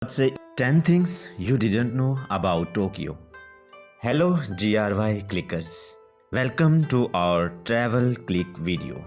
Let's say 10 things you didn't know about Tokyo. Hello GRY clickers. Welcome to our travel click video.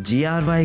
GRY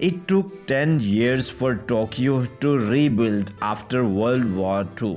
It took 10 years for Tokyo to rebuild after World War II.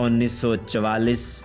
1944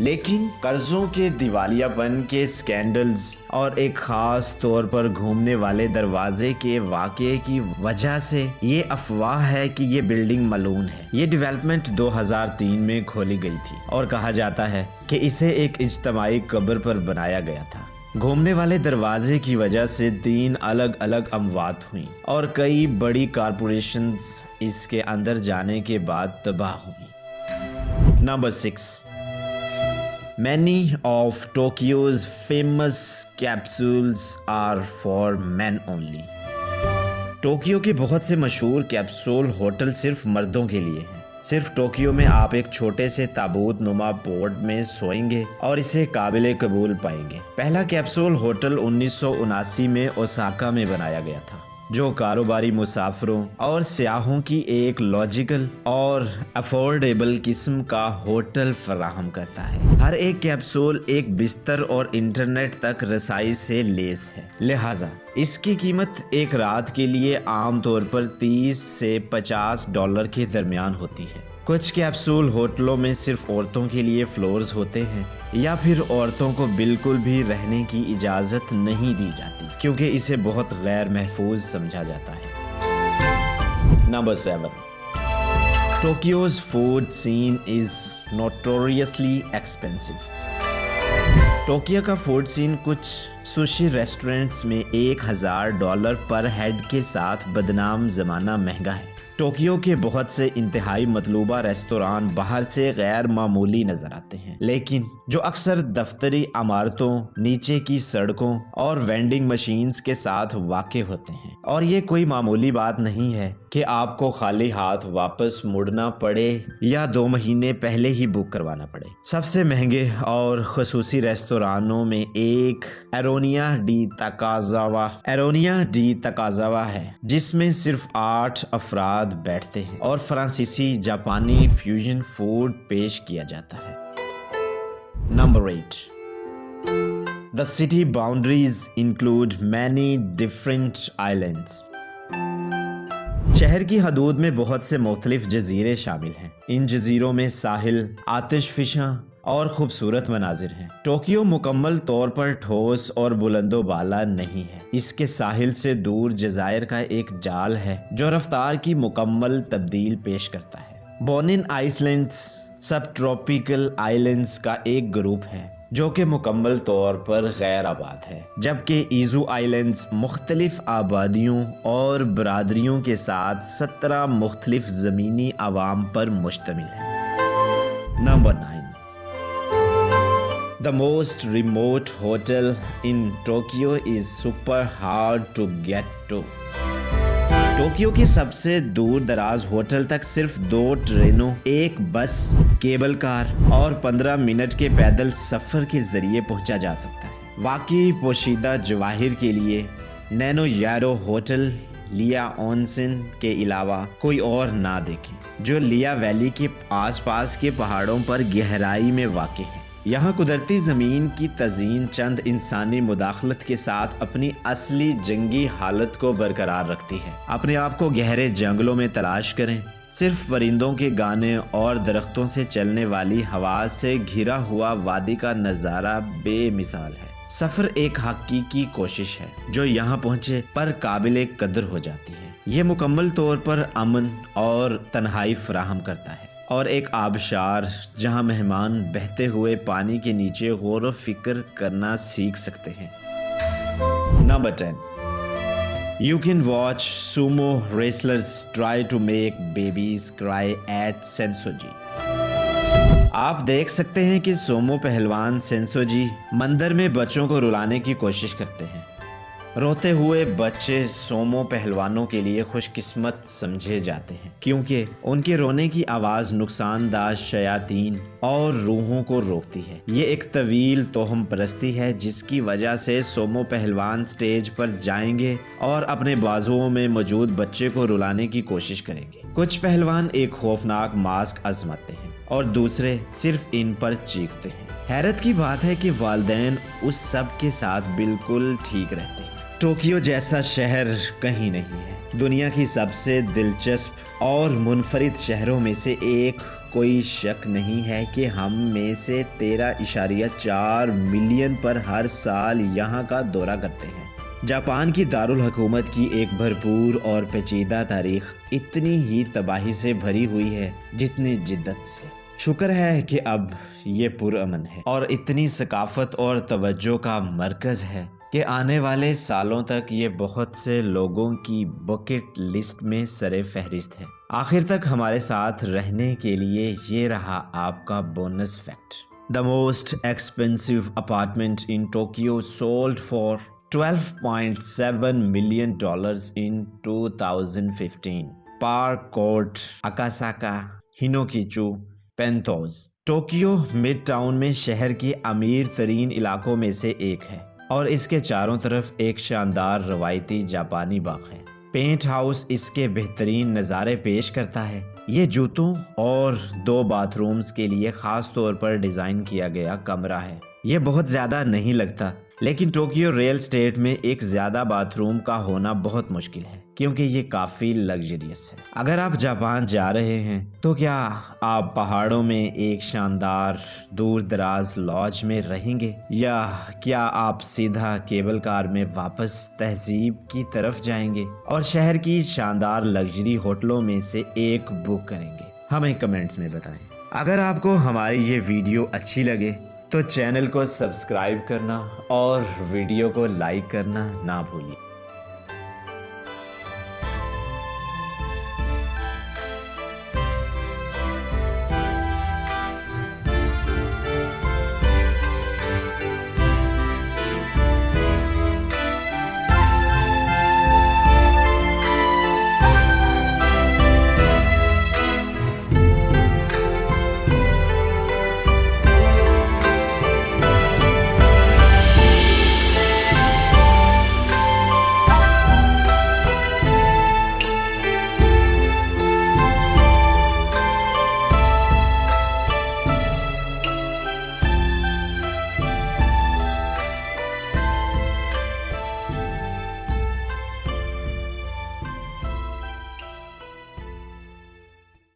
لیکن قرضوں کے دیوالیاپن کے scandals اور ایک خاص طور پر گھومنے والے دروازے کے واقعے کی وجہ سے یہ افواہ ہے کہ یہ بلڈنگ ملعون ہے۔ یہ ڈیولپمنٹ 2003 میں کھولی گئی تھی اور کہا جاتا ہے کہ اسے ایک اجتماعی قبر پر بنایا گیا تھا۔ گھومنے والے دروازے کی وجہ سے 3 الگ الگ اموات ہوئیں اور کئی بڑی کارپوریشنز اس کے اندر جانے کے بعد تباہ ہوئیں۔ Number 6، many of Tokyo's famous capsules are for men only۔ Tokyo کے بہت سے مشہور کیپسول ہوٹل صرف مردوں کے لیے ہیں۔ صرف ٹوکیو میں آپ ایک چھوٹے سے تابوت نما پورٹ میں سوئیں گے اور اسے قابل قبول پائیں گے۔ پہلا کیپسول ہوٹل 1979 میں اوساکا میں بنایا گیا تھا، جو کاروباری مسافروں اور سیاحوں کی ایک لاجیکل اور افورڈیبل قسم کا ہوٹل فراہم کرتا ہے۔ ہر ایک کیپسول ایک بستر اور انٹرنیٹ تک رسائی سے لیس ہے، لہٰذا اس کی قیمت ایک رات کے لیے عام طور پر $30 سے $50 کے درمیان ہوتی ہے۔ کچھ کیپسول ہوٹلوں میں صرف عورتوں کے لیے فلورز ہوتے ہیں یا پھر عورتوں کو بالکل بھی رہنے کی اجازت نہیں دی جاتی کیونکہ اسے بہت غیر محفوظ سمجھا جاتا ہے۔ Number 7، ٹوکیو's food scene is notoriously expensive۔ Tokyo کا فوڈ سین کچھ سوشی ریسٹورنٹس میں $1000 پر ہیڈ کے ساتھ بدنام زمانہ مہنگا ہے۔ ٹوکیو کے بہت سے انتہائی مطلوبہ ریستوران باہر سے غیر معمولی نظر آتے ہیں، لیکن جو اکثر دفتری عمارتوں، نیچے کی سڑکوں اور وینڈنگ مشینز کے ساتھ واقع ہوتے ہیں، اور یہ کوئی معمولی بات نہیں ہے کہ آپ کو خالی ہاتھ واپس مڑنا پڑے یا 2 مہینے پہلے ہی بک کروانا پڑے۔ سب سے مہنگے اور خصوصی ریستورانوں میں ایک ایرونیا ڈی تاکازاوا ہے، جس میں صرف 8 افراد بیٹھتے ہیں اور فرانسیسی جاپانی فیوژن فوڈ پیش کیا جاتا ہے۔ Number 8، The city boundaries include many different islands۔ شہر کی حدود میں بہت سے مختلف جزیرے شامل ہیں۔ ان جزیروں میں ساحل، آتش فشاں اور خوبصورت مناظر ہیں۔ ٹوکیو مکمل طور پر ٹھوس اور بلند و بالا نہیں ہے۔ اس کے ساحل سے دور جزائر کا ایک جال ہے جو رفتار کی مکمل تبدیل پیش کرتا ہے۔ بونن آئسلینڈز سب ٹراپیکل آئلینڈز کا ایک گروپ ہے جو کہ مکمل طور پر غیر آباد ہے، جبکہ ایزو آئلینڈز مختلف آبادیوں اور برادریوں کے ساتھ 17 مختلف زمینی عوام پر مشتمل ہے۔ Number 9، The most remote hotel in Tokyo is super hard to get to۔ Tokyo کے سب سے دور دراز ہوٹل تک صرف 2 ٹرینوں، ایک بس، کیبل کار اور 15 منٹ کے پیدل سفر کے ذریعے پہنچا جا سکتا ہے۔ واقعی پوشیدہ جواہر کے لیے نینو یارو ہوٹل لیا اونسن کے علاوہ کوئی اور نہ دیکھیں، جو لیا ویلی کے آس پاس کے پہاڑوں پر گہرائی میں واقع ہے۔ یہاں قدرتی زمین کی تزئین چند انسانی مداخلت کے ساتھ اپنی اصلی جنگی حالت کو برقرار رکھتی ہے۔ اپنے آپ کو گہرے جنگلوں میں تلاش کریں۔ صرف پرندوں کے گانے اور درختوں سے چلنے والی ہوا سے گھرا ہوا وادی کا نظارہ بے مثال ہے۔ سفر ایک حقیقی کوشش ہے جو یہاں پہنچے پر قابل قدر ہو جاتی ہے۔ یہ مکمل طور پر امن اور تنہائی فراہم کرتا ہے، اور ایک آبشار جہاں مہمان بہتے ہوئے پانی کے نیچے غور و فکر کرنا سیکھ سکتے ہیں۔ Number 10، You can watch sumo wrestlers try to make babies cry at Sensoji۔ آپ دیکھ سکتے ہیں کہ سومو پہلوان سینسوجی مندر میں بچوں کو رلانے کی کوشش کرتے ہیں۔ روتے ہوئے بچے سومو پہلوانوں کے لیے خوش قسمت سمجھے جاتے ہیں کیونکہ ان کے رونے کی آواز نقصان دہ شیاطین اور روحوں کو روکتی ہے۔ یہ ایک طویل توہم پرستی ہے جس کی وجہ سے سومو پہلوان سٹیج پر جائیں گے اور اپنے بازوؤں میں موجود بچے کو رلانے کی کوشش کریں گے۔ کچھ پہلوان ایک خوفناک ماسک آزماتے ہیں اور دوسرے صرف ان پر چیختے ہیں۔ حیرت کی بات ہے کہ والدین اس سب کے ساتھ بالکل ٹھیک رہتے ہیں۔ ٹوکیو جیسا شہر کہیں نہیں ہے۔ دنیا کی سب سے دلچسپ اور منفرد شہروں میں سے ایک کوئی شک نہیں ہے کہ ہم میں سے 13.4 ملین پر ہر سال یہاں کا دورہ کرتے ہیں۔ جاپان کی دارالحکومت کی ایک بھرپور اور پیچیدہ تاریخ اتنی ہی تباہی سے بھری ہوئی ہے جتنی جدت سے۔ شکر ہے کہ اب یہ پرامن ہے اور اتنی ثقافت اور توجہ کا مرکز ہے کہ آنے والے سالوں تک یہ بہت سے لوگوں کی بکٹ لسٹ میں سر فہرست ہے۔ آخر تک ہمارے ساتھ رہنے کے لیے یہ رہا آپ کا bonus fact. The most expensive apartment in Tokyo sold for $12.7 million in 2015. Park Court, Akasaka, Hinokichu, پینتوز۔ ٹوکیو مڈ ٹاؤن میں شہر کے امیر ترین علاقوں میں سے ایک ہے اور اس کے چاروں طرف ایک شاندار روایتی جاپانی باغ ہے۔ پینٹ ہاؤس اس کے بہترین نظارے پیش کرتا ہے۔ یہ جوتوں اور 2 باتھ رومز کے لیے خاص طور پر ڈیزائن کیا گیا کمرہ ہے۔ یہ بہت زیادہ نہیں لگتا، لیکن ٹوکیو ریل اسٹیٹ میں ایک زیادہ باتھ روم کا ہونا بہت مشکل ہے کیونکہ یہ کافی لگژریس ہے۔ اگر آپ جاپان جا رہے ہیں تو کیا آپ پہاڑوں میں ایک شاندار دور دراز لاج میں رہیں گے یا کیا آپ سیدھا کیبل کار میں واپس تہذیب کی طرف جائیں گے اور شہر کی شاندار لگژری ہوٹلوں میں سے ایک بک کریں گے؟ ہمیں کمنٹس میں بتائیں۔ اگر آپ کو ہماری یہ ویڈیو اچھی لگے تو چینل کو سبسکرائب کرنا اور ویڈیو کو لائک کرنا نہ بھولیے۔